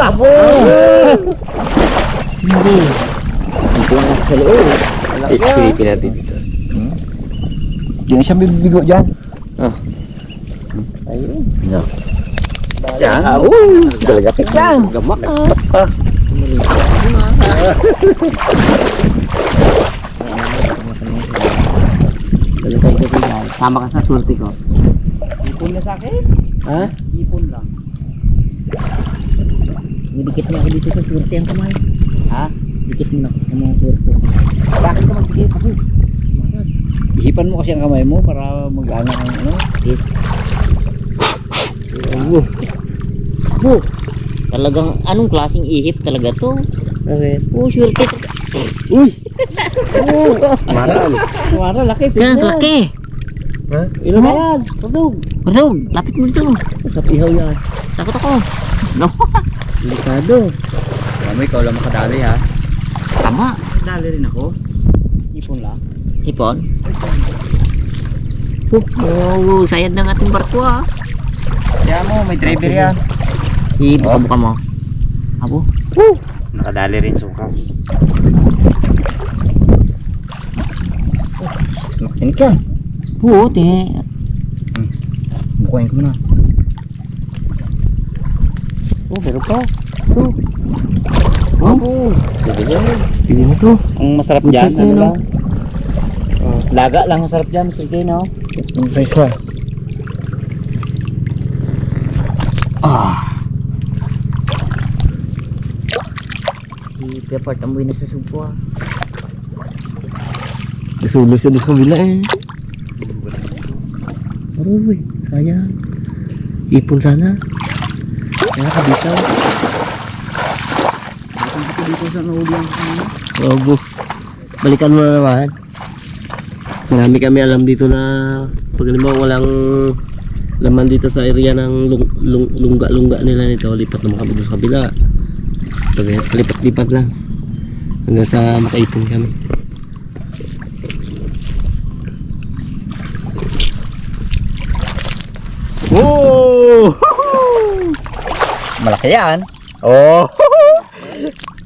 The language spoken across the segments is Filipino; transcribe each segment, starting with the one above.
Abo! Hindi. Ito ang sa loob. Silipin natin dito. Hindi na siya bibigo dyan. Ayun. No. Yan. Galagatik yan. Gamak. Tama ka sa swerte ko. Ipon na sa akin. Ha? Ipon lang. Didikit mo ako dito sa swerte ang kamay. Ha? Dikit mo na ako sa mga swerte. Bakit ka magdikit ako? Ihipan mo kasi ang kamay mo para mag-ana ang ano. Bu, talagang anong klaseng ihip talaga to? Okay. Oh, swerte. Uy! Maral. Kumara, laki. Yan, laki. Ha? Ilo na yan. Tugtog. Marog, lapit mo dito. Sa pihaw yan. Takot ako. No. Delikado. Alam mo, ikaw lang makadali ha. Tama. Dali rin ako. Ipon lang. Hipon. Oh, sayad ng ating barko ah. Kaya mo, may driver yan. Ibuka-buka mo. Abo. Nakadali rin sukas. Makinig yan. Oo, tine. Bukuhin ko muna. Oh, meron pa. Ito. Oh, pili mo to. Ang masarap Good dyan, size ano na, lang. Laga lang masarap dyan, Mr. K, no? Yung size ko. Kaya part amoy na sa supo ah. Nasulo siya doon sa kabila eh. Aroy, sayang. Ipon sana. Kaya kabitaw. Dito sa nahuli ang Obo. Balikan mo na naman. Marami kami alam dito na pag halimbawa walang laman dito sa area ng lungga-lungga nila nito, lipat naman kami doon sa kabila. Lipat-lipat lang hanggang sa makaipon kami. Oh! Malaki yan. Oh!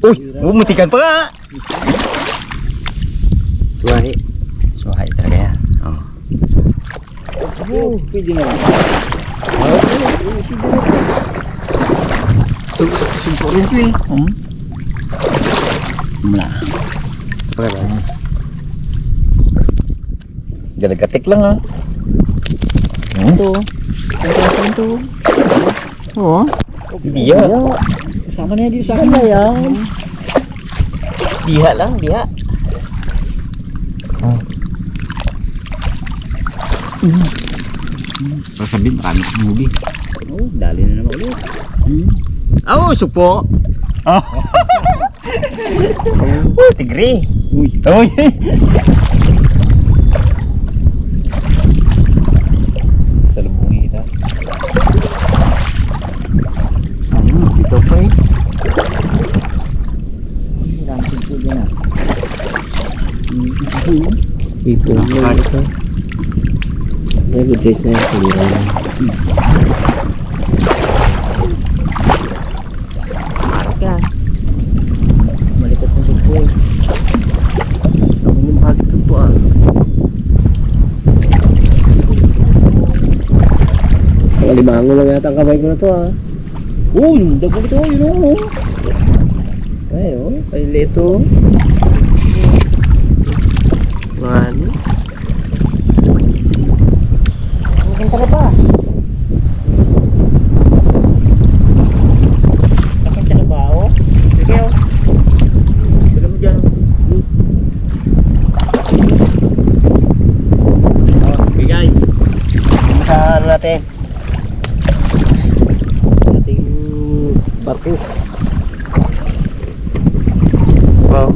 Uy! Mutikan pa nga! Suwahi. Suhay talaga yan. Oh. Oh, pwede na. Sumpo rin ito eh. Mula. Galagatik lang ha. Ito. Ito. Oo. Diya. Kasama na yan dito sa akin. Ano yan? Diha lang, diha. Sasabihin marami kang huli. Oh, dali na naman ulit. Oh, supo. Oh. Tigre. Uy. Uy. Salubungi kita. Ayun, dito pa eh. Ramping po dyan ah. Ipon lang ito. May good size na yung kulira. Parang yan. Malikot ng sugpo eh. Ako yung mahagit sugpo ah. Limango lang yata ang kamay ko na to ah. Oh, yung dago ito, yun o. Ay oh, ay leto. Ano? Maganda ka pa. Nakanta ka ba o? Sige o. Sige mo dyan. Bigay. Saan natin? Ating barko. Wow.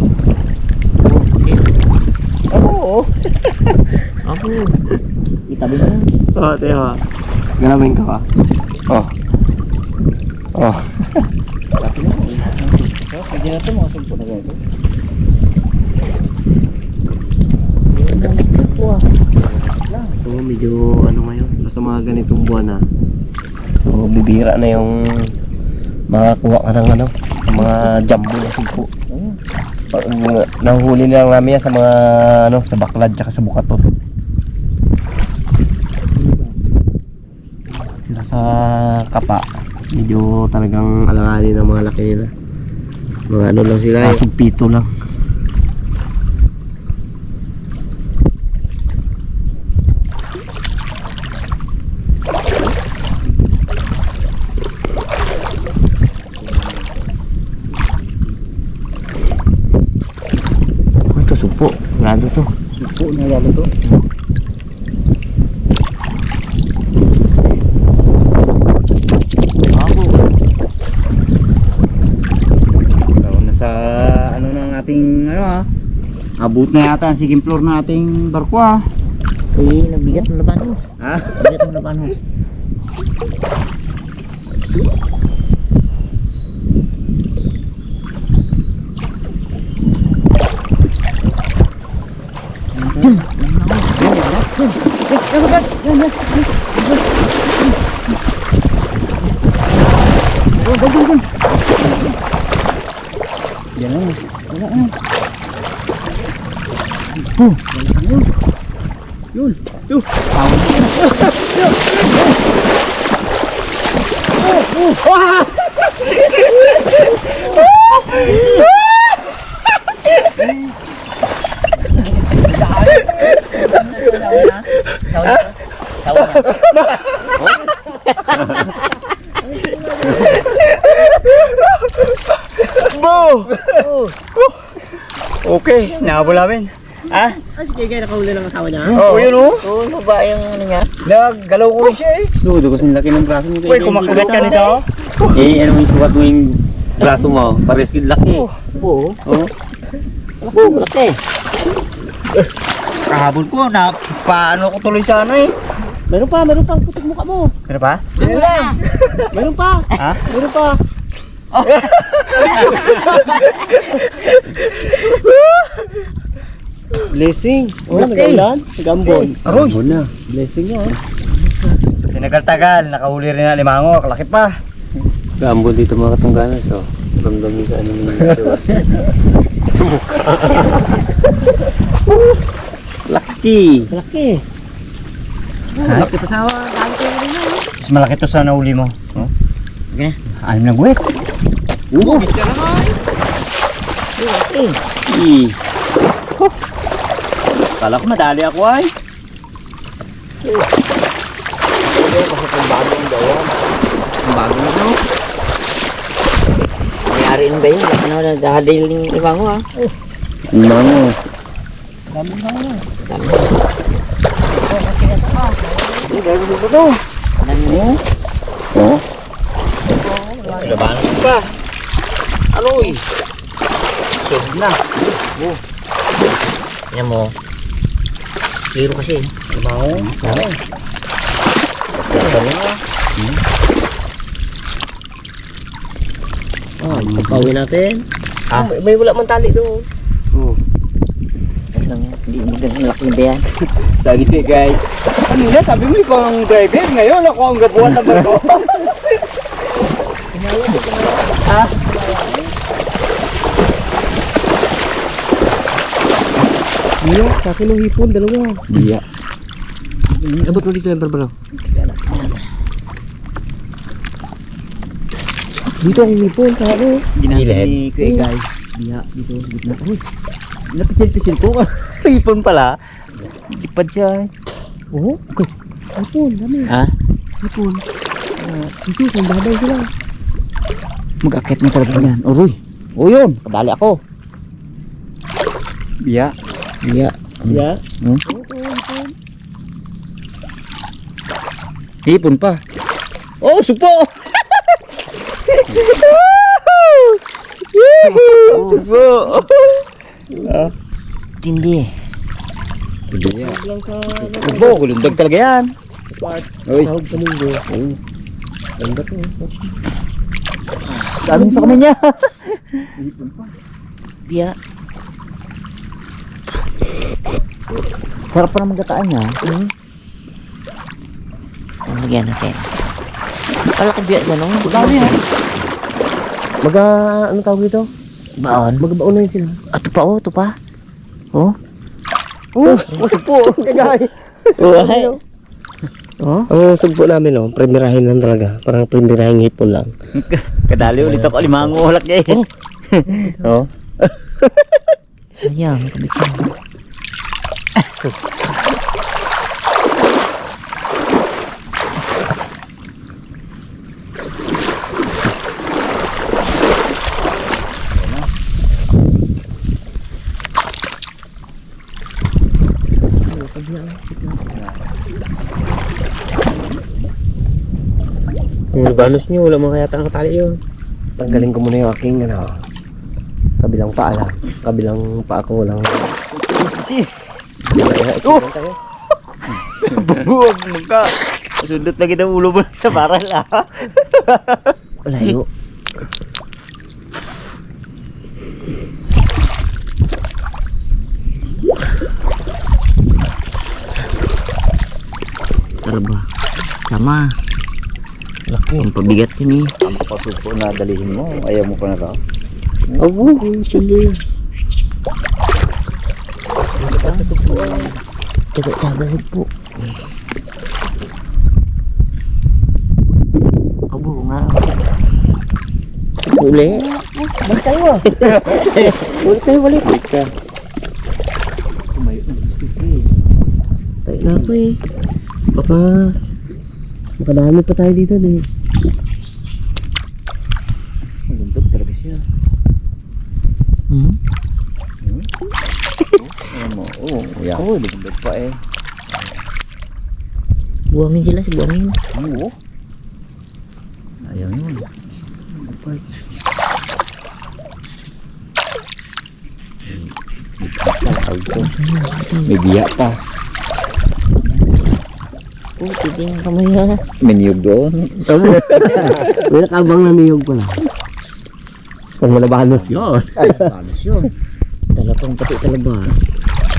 Oo. Ako. Itabi mo na. Oh, teho. Galawin ko ah. Oh. Oh. Laki na. Pwede na ito mga sumpo na gano'n. Katik na po ah. Lang. So medyo ano ngayon, basta mga ganitong buwan na. So bibira na yung makakuha ka ng ano, mga jumbo na sugpo. Nahuhuli na lang namin yan sa mga ano, sa baklad tsaka sa bukaton. Sila sa kapa, medyo talagang alanganin ng mga laki nila. Mga ano lang sila, sigpito lang. Ito supo, lalo to. Supo na lalo to. So, nasa ano ng ating ano abot na yata ang second floor na ating barko Uy, nabigat ng laban ho. Ha? Nabigat ng laban ho. Yan na. Wala na. Yun. Ito. Okay, nahabol namin. Ha? Sige, kaya nakahuli ng asawa niya. Oo, yun oh. Oo, baba yung ano niya. Nagalaw ko rin siya eh. Dudo kasi laki ng braso mo. Uy, kumakagat ka nito. Eh, ano yung sukat mo yung braso mo? Pares yung laki. Oo. Oh. Oo, laki. Kahabol ko, na paano ko tuloy sa ano eh. Meron pa putok mukha mo. Ano pa? Ano lang? Meron pa. Ha? Meron pa. Blessing. Oh, nag-ulan. Nag-ambon. Aroy. Blessing yan. Sa tinagal-tagal, nakahuli rin na limango, kalaki pa. Kaambon dito mga katungganan. So, ramdam nyo sa ano ninyo. Diba? Sa mukha. Laki. Malaki. Laki pa sa dami ko rin yan. Mas malaki to sa nahuli mo. Oh. Okay. Anim na guwit. Oo. Laki. Kala ko madali ako ay. Ang bago na no. Nangyari rin ba yun? Laki na nagdahadil ng ibang ko Mango. Dami. Dami mo. Oh. Labanan pa. Aroy. Sub na. Yan mo. Zero kasi. Limango. Dami. Pagpawin natin. Ah. May wala man tali doon. Hindi mo ganun laki ba yan? Lagi kayo guys. Kanina sabi mo ikaw ang driver, ngayon ako ang gabuhan ng barko. Ha? Iya, sa akin ng hipon, dalawa. Iya. Abot mo dito yung barbaro. Dito ang hipon sa ano. Ginagawa ni Kuya guys. Biya dito, gitna. Uy, napisil-pisil ko. Ipon pala. Ipad siya. Oo, okay. Hipon, dami. Ha? Hipon. Dito, kung babay sila. Mag-akit mo talaga yan. Uroy. O yun, kadali ako. Biya. Iya. Yeah. Ipon pa. Oh, supo! Supo! Tindi. Biya. Lang sa Supo, gulundag talaga yan. part. Uy. Sahog sa munggo. Ganda to. Daming sa kami niya. Biya. Sarap pa naman gataan niya. Ang lagyan natin. Palaki biya dyan, no? Dami ha. ano tawag dito? Baon. Magbaon na yun sila. Ito pa oh, ito pa. Oh. Sugpo. Kagay. Suhay. Oh. Ang sugpo namin, primerahin lang talaga. Parang primerahin hipon lang. Kadali ulit ako limang ulak eh. Oh. Sayang, kabitin. Yung labanos nyo, wala mo kaya nakatali yun. Tanggalin ko muna yung aking kabilang paa lang. Kabilang paa ko lang. Buwag mo ka. Sundot lagi ng ulo mo sa baral ah. Layo. Tarba. Sama. Laki. Ang pabigat yun eh. Ang pasupo na dalihin mo, ayaw mo pa na to. Abo, hindi. Tsaga-tsaga po. Abo nga. Uli. Balik tayo ah. Balik tayo, balik. Balik ka. Tayo na ako eh. Baka makadami pa tayo dito eh. Magundot talaga siya. Hmm? Ayan mo, yeah. Magundot pa eh. Buangin sila, si buangin. Oo. Ayaw yun. May biya pa. Oh, tigil ang kamay ha. May niyog doon. May nakabang na niyog ko lang. Pag malabanos yun. Ay, panos yun. Talapang pati talaba.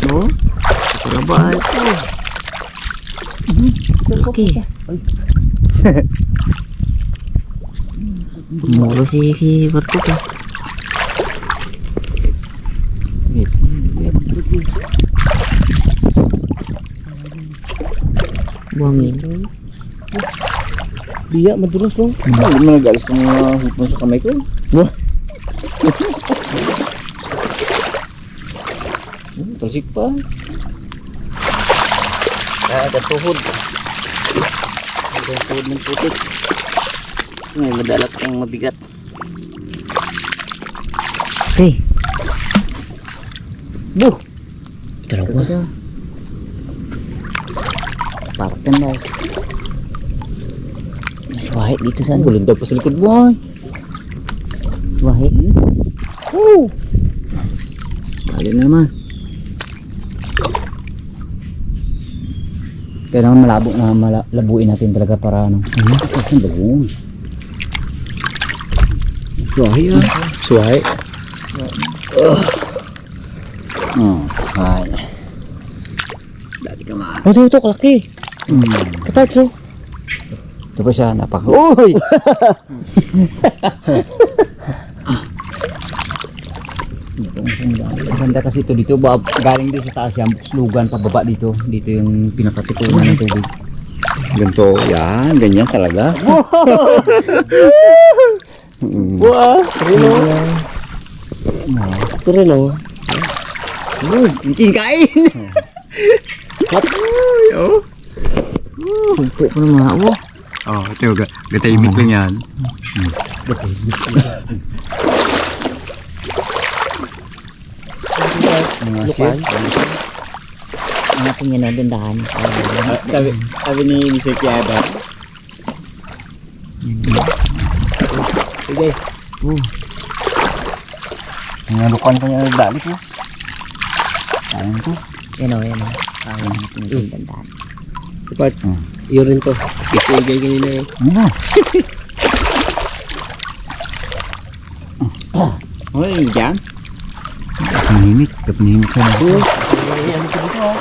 No? Talaba ito. Okay. Mulo si Barto ka. Buangin. Biya, madulas oh. Hindi mo nag-alis ng mga hipon sa kamay ko. Talsik pa. Ada tuhod. Ada tuhod ng putik. May madalat ang mabigat. Hey. Buh. Dalawa. Parten daw. Mas wahid dito sa Gulong daw pa sa likod mo ay. wahid. Ayun na naman. Kailangan malabo na malabuin natin talaga para ano. Ang labo. Suwahi ah. Suwahi. Ay. Dati ka ma. Oh, ito kalaki. Katats oh. Ito pa siya, napaka. Uy! Maganda kasi ito dito, galing din sa taas yan, slugan pababa dito. Dito yung pinakatipunan ng tubig. Ganito, yan, ganyan talaga. Wow! Ito ito rin oh. Hindi kain! Pagpo ko na mga oh. Oh, ito, gatahimik lang yan. Lupan. Ang ating yan o, dandahan. Sabi ni Sir Kiada. Sige. Ang lukan pa niya nagdalik mo. Ayun to. Yan o, yan o. Ang ating dandahan. Part. Yun rin to. Ikigay kanina eh. Ano? Hoy, dyan? Kapanimik siya. Ano ko dito ah?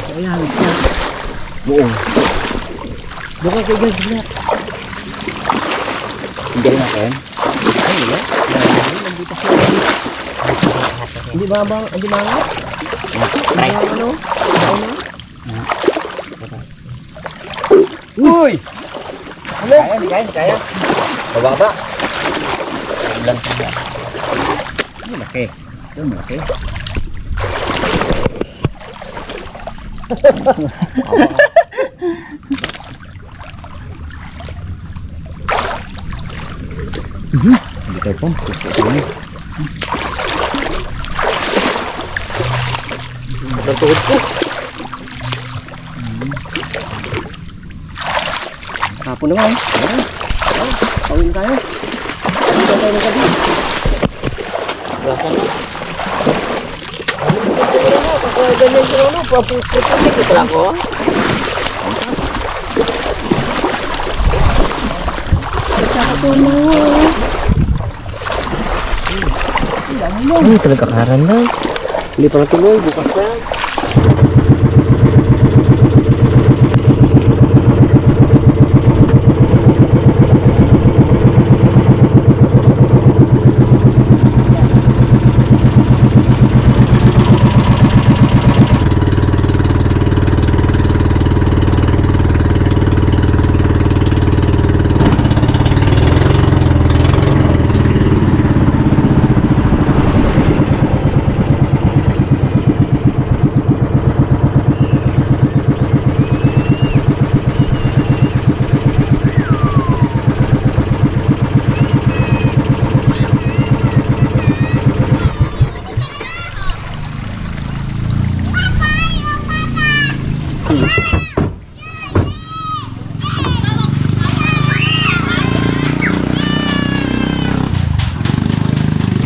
Kaya ko. buo. Buka kayo guys, bila. Hindi natin. Ay, wala. Nandito siya. Hindi ba bang, hindi ba nga? Try. Ano? Ano? Uy! Kaya, hindi kaya, hindi kaya. Bababa. Lang. Malaki. Ito, malaki. Hindi tayo po. Natuhod ko. Hapon naman. Pawin tayo. Pawin tayo ng gabi. Baka na. Kapag ganyan ko ano, papuputin ko lang ko. Ay, talaga karan lang. Hindi pa natuloy, bukas na.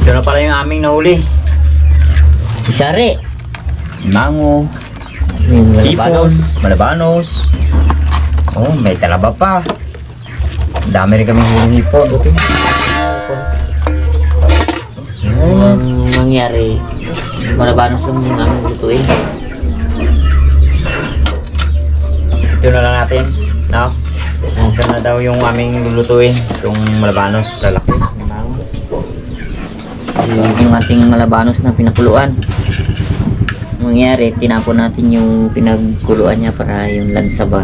Ito na pala yung aming nahuli. Isari. Mango, hipon, malabanos. Oh, may talaba pa. Dami rin kami huling hipon. Ano mangyari? Malabanos lang yung aming lutuin. Ito na lang natin. No? Ito na daw yung aming lulutuin. Itong malabanos. Lalaki. Yung ating malabanos na pinakuluan. Mangyari, tinapon natin yung pinagkuluan niya para yung lansa ba.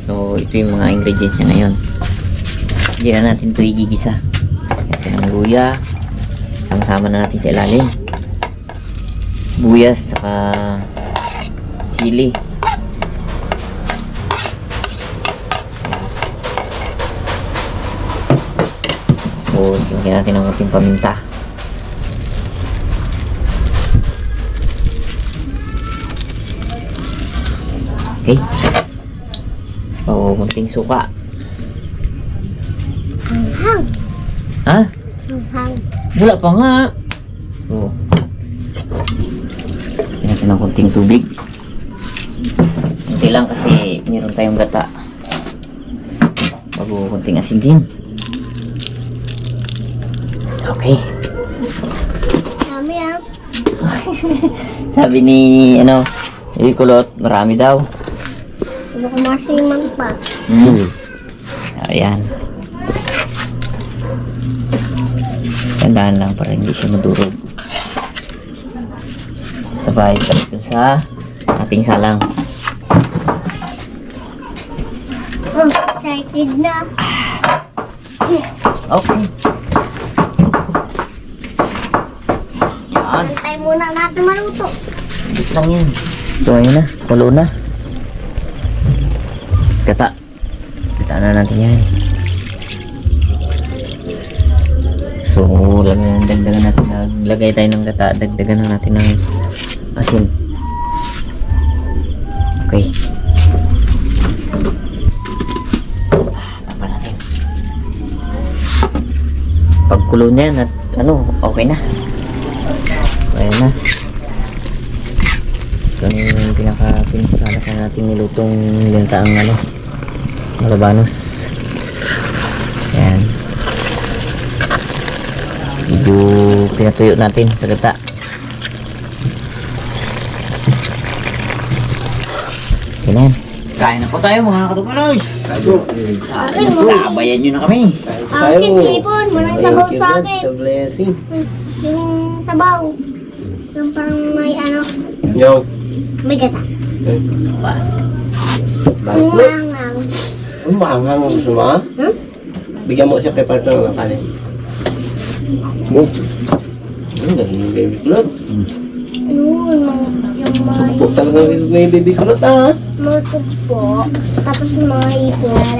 So, ito yung mga ingredients niya ngayon. Hindi na natin ito igigisa. Ito ng luya. Sama-sama na natin sa ilalim. Buyas, saka sili. Tapos, lagyan natin ng ating paminta. Okay. Kunting suka. Ha? Wala pa nga. So, natin ng kunting tubig. Kunti lang kasi meron tayong gata. Bago kunting asin din. Okay. Sabi ni Kulot, marami daw. Baka masiman pa. Ayan. Tandaan lang para hindi siya madurog. Sabay balik dun sa ating salang. Oh, excited na. Okay. Yan. Antay muna natin maluto. Bit lang yan. So ayun na. Kulo na. Gata. Gata na natin yan. So dagdagan natin. Naglagay tayo ng gata. Dagdagan na natin ng asin. Okay. Tama natin. Pagkulo niyan at okay na. Ayan na. Ito yung pinaka-pinisakala ka natin nilutong lintaang malabanos. Ayan. Medyo pinatuyo natin sa gata. Ayan. Kain na po tayo mga katukuloys. Akin, Sabayan nyo na kami. akin, tipon. Walang sabaw sa akin. Sa blessing. Yung sabaw. Yung parang may ano, Yung. may gata. Bakit? Umangang. Ang maanghang ang gusto mo, ha? Hmm? Bigyan mo siya pepper to ng kanin. Oh. Ang galing yung baby kulot. Yun, yung mga Sukpo talaga may baby kulot, ha? masugpo. Tapos mga ipon.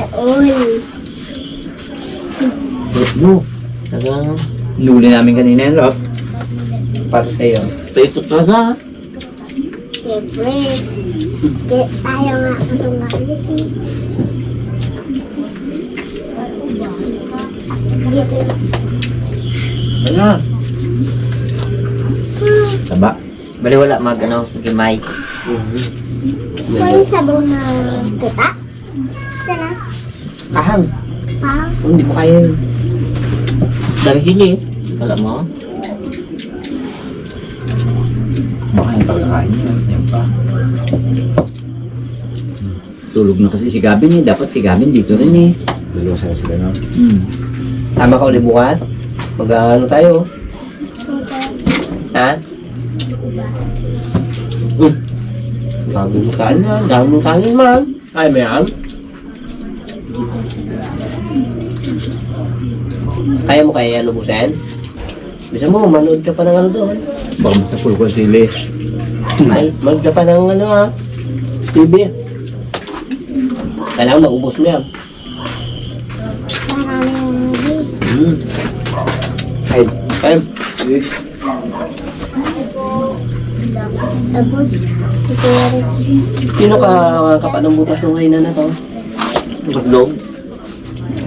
Talagang Nuli namin kanina yan, Rob. para sa'yo. Paikot talaga. Siyempre. Tayo nga itong alis. Dito. Ano? Taba. Bali wala gimay. May sabaw na gata. Sana. Kahang. Pang. Hindi mo kaya yun. Dami sili. Wala mo. Baka yung pagkakain niya. Yan pa. Tulog na kasi si Gavin eh. Dapat si Gavin dito rin eh. Dalawa sila no? Tama ka ulit bukas. Mag-ano tayo. Ha? Bagong kain na. Daming kanin man. Ay, mayan. Kaya mo kaya lubusin? Bisa mo, manood ka pa ng ano doon. Baka masapul ko sili. Manood ka pa ng ano ha. TV. Kailangan maubos mo yan. Maraming Ay, ay. tapos si Kuya Ricky. Sino ka kapanong butas ng kainan na to? Maglog.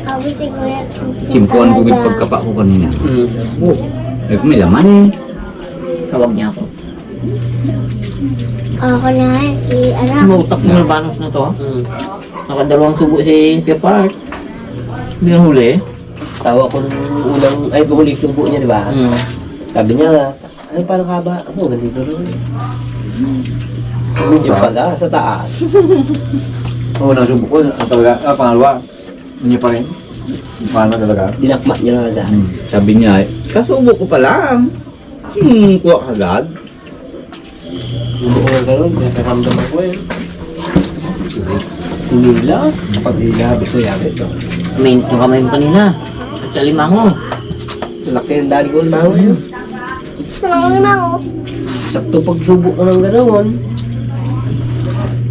Tapos si Kuya Ricky. Simpuan ko yung pagkapa ko kanina. Oh. Eh, may laman eh. Tawag niya ako. Ako na si anak. Umutak mo yung banos na to. Nakadalawang subo si Kepart. Hindi na huli. Tawa ko nung unang, ay bumulik sumbo niya, di ba? Sabi niya, ano paano ka ba? Ano, ganito rin. Yung pala, sa taas. Oo, nasubok ko. Ang talaga, pangalawa. Hindi pa rin. Paano talaga? Dinakma niya na agad. Sabi niya, kasubo ko pa lang. Kuha ka agad. Hindi ko nga gano'n, nakaramdam ako eh. Nila, pag ilahabit ko, yabit ko. Main yung kamay mo kanina. At kalimango. Laki ang dali ko ng bango yun. Saan na ako? Sakto pag subo ko ng gano'n.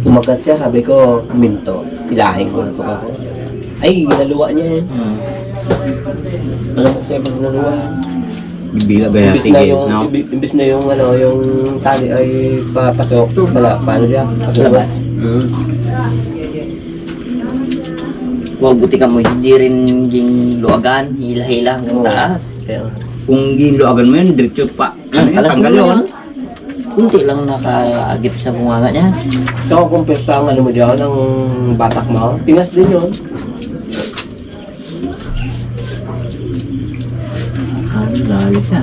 Umagat siya, sabi ko, minto. Ilahin ko na ito ako. Ay, ginaluwa niya eh. Alam ko siya pag ginaluwa. Bibila gaya Imbis na tigil. yung, No? imbis na yung, ano, yung tali ay papasok. Wala, paano siya? Labas. Huwag buti ka mo, hindi rin yung luagan, hila-hila hanggang taas. Pero, Kung giloagan mo yun, diretso pa. Ano yun, tanggal yun. Kunti lang nakaagip sa bunganga niya. so kung pesa ang ano mo dyan, ang batak mo, pingas din yun. Lalo siya.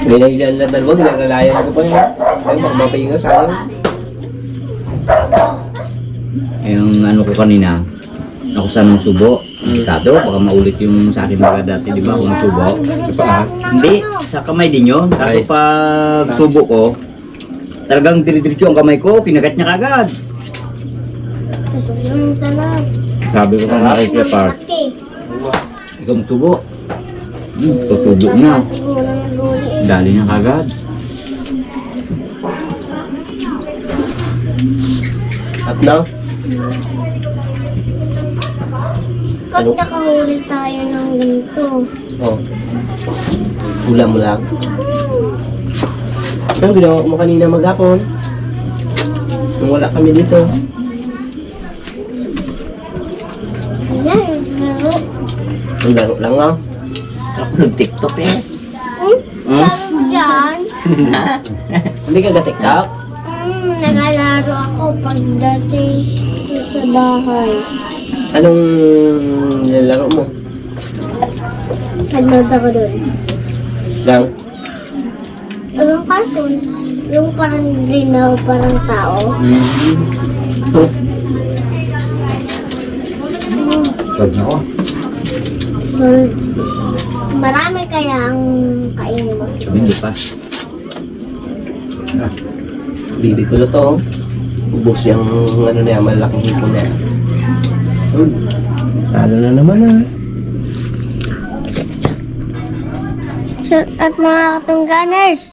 Ginailan na dalawa, ginalalayan ko pa yun. Ay, baka mapingas sa'yo. Yung ano ko kanina, ako sa nung subo. Delikado, baka maulit yung sa akin mga dati, di ba? Kung subo. Hindi, sa kamay din yun. Kaso pag subo ko, talagang diri-diretso ang kamay ko, kinagat niya kagad. Yung sarap. Sabi ko kang nakikipart, Laki. ikaw subo. Tusubo na. Siguro yung huli eh. Dali niya kagad. At na, Pag nakahuli tayo ng ganito. oh. Ulam mo lang. Ang ginawa mo kanina maghapon. Nung wala kami dito. Ayan, laro. Ang laro lang ah. Ako nag-tiktok eh. Laro dyan. Hindi ka ga-tiktok? Nagalaro ako pagdating sa bahay. Anong nilalaro mo? Nagnood ako doon. Lang? Yung cartoon, yung parang green na parang tao. Pag na ako. So, marami kaya ang kainin mo. Sabi hindi pa. Bibi ko na to. Ubus yung ano na yan, malaking hipon na yan. Talo na naman ah. At mga katungganers,